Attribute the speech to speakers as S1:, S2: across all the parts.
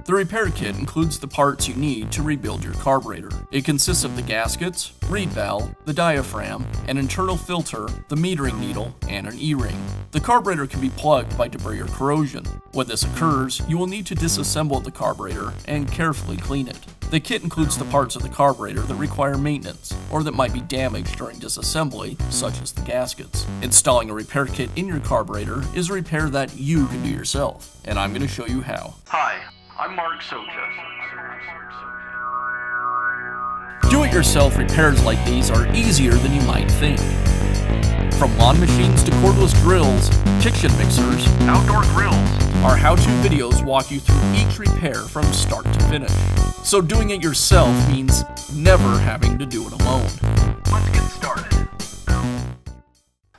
S1: The repair kit includes the parts you need to rebuild your carburetor. It consists of the gaskets, reed valve, the diaphragm, an internal filter, the metering needle, and an E-ring. The carburetor can be plugged by debris or corrosion. When this occurs, you will need to disassemble the carburetor and carefully clean it. The kit includes the parts of the carburetor that require maintenance, or that might be damaged during disassembly, such as the gaskets. Installing a repair kit in your carburetor is a repair that you can do yourself, and I'm going to show you how.
S2: Hi, I'm Mark Socha.
S1: Do-it-yourself repairs like these are easier than you might think. From lawn machines to cordless drills, chicken mixers,
S2: Outdoor grills.
S1: our how-to videos walk you through each repair from start to finish. So doing it yourself means never having to do it alone.
S2: Let's get started.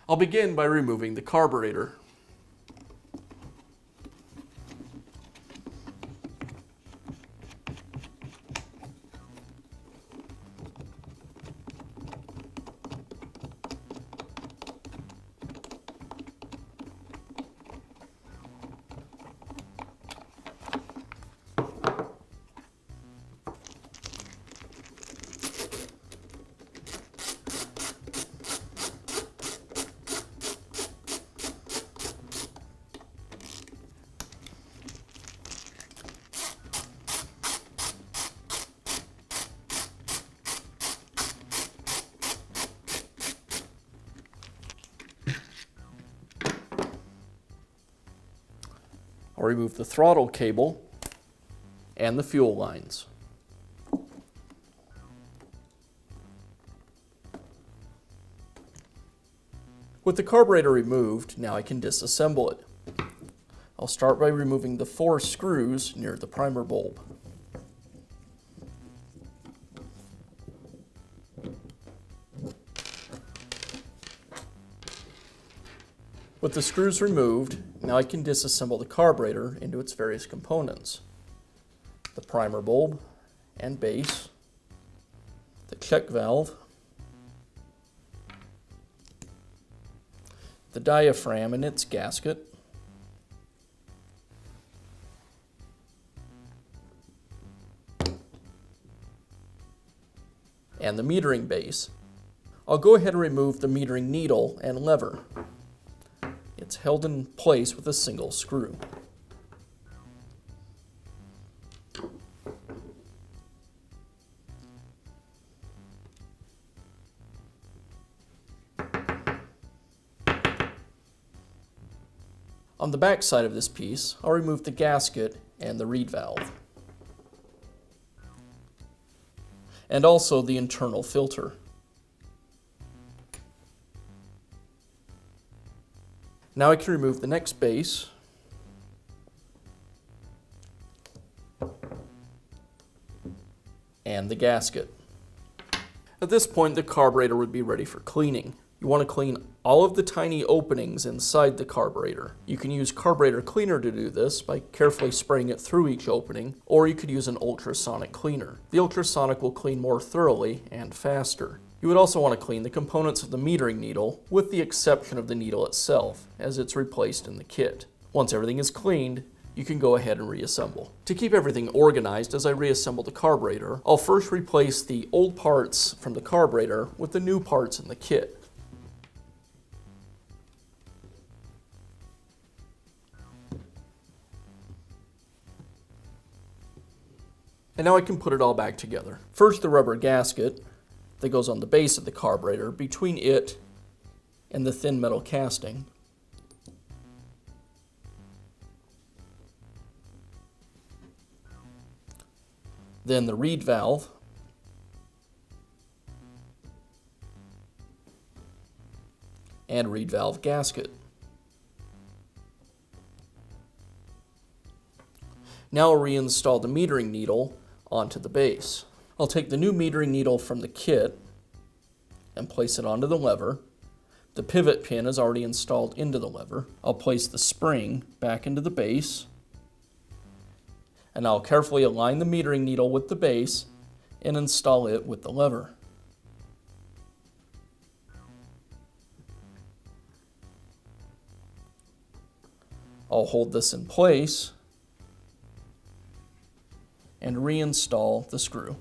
S1: I'll begin by removing the carburetor. I'll remove the throttle cable and the fuel lines. With the carburetor removed, now I can disassemble it. I'll start by removing the 4 screws near the primer bulb. With the screws removed, now I can disassemble the carburetor into its various components. The primer bulb and base, the check valve, the diaphragm and its gasket, and the metering base. I'll go ahead and remove the metering needle and lever. It's held in place with a single screw. On the back side of this piece, I'll remove the gasket and the reed valve, and also the internal filter. Now I can remove the next base, and the gasket. At this point, the carburetor would be ready for cleaning. You want to clean all of the tiny openings inside the carburetor. You can use carburetor cleaner to do this by carefully spraying it through each opening, or you could use an ultrasonic cleaner. The ultrasonic will clean more thoroughly and faster. You would also want to clean the components of the metering needle, with the exception of the needle itself, as it's replaced in the kit. Once everything is cleaned, you can go ahead and reassemble. To keep everything organized as I reassemble the carburetor, I'll first replace the old parts from the carburetor with the new parts in the kit. And now I can put it all back together. First, the rubber gasket that goes on the base of the carburetor between it and the thin metal casting. Then the reed valve, and reed valve gasket. Now I'll reinstall the metering needle onto the base. I'll take the new metering needle from the kit and place it onto the lever. The pivot pin is already installed into the lever. I'll place the spring back into the base, and I'll carefully align the metering needle with the base and install it with the lever. I'll hold this in place and reinstall the screw.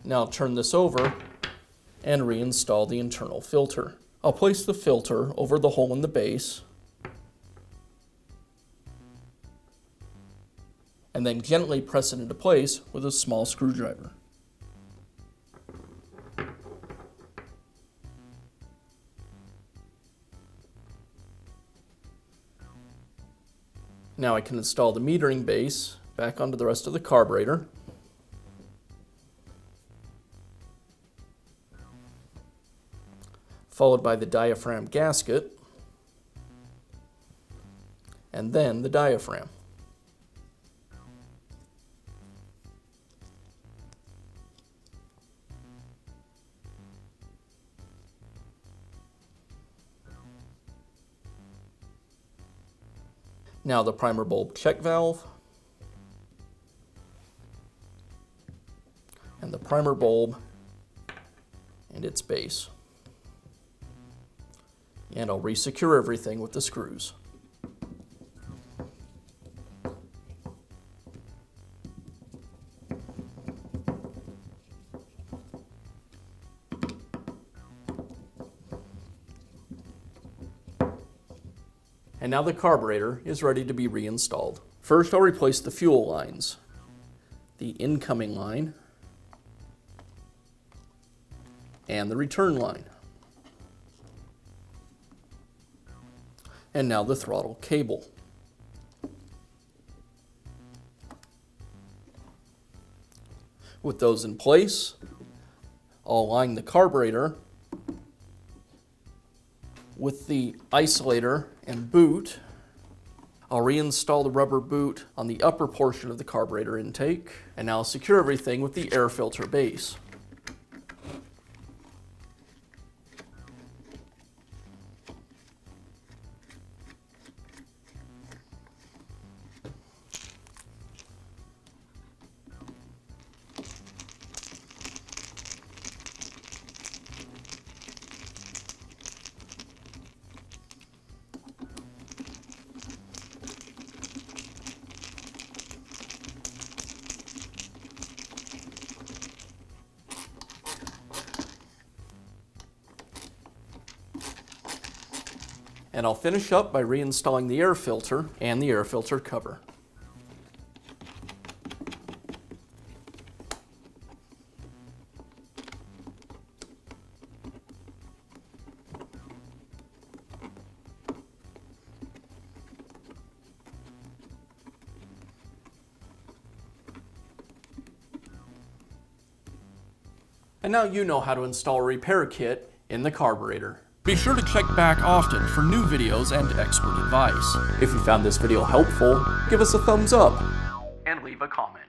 S1: Now turn this over and reinstall the internal filter. I'll place the filter over the hole in the base and then gently press it into place with a small screwdriver. Now I can install the metering base back onto the rest of the carburetor. Followed by the diaphragm gasket, and then the diaphragm. Now the primer bulb check valve, and the primer bulb and its base. And I'll resecure everything with the screws. And now the carburetor is ready to be reinstalled. First, I'll replace the fuel lines. The incoming line and the return line. And now the throttle cable. With those in place, I'll align the carburetor with the isolator and boot. I'll reinstall the rubber boot on the upper portion of the carburetor intake, and now I'll secure everything with the air filter base. And I'll finish up by reinstalling the air filter and the air filter cover. And now you know how to install a repair kit in the carburetor. Be sure to check back often for new videos and expert advice. If you found this video helpful, give us a thumbs up
S2: And leave a comment.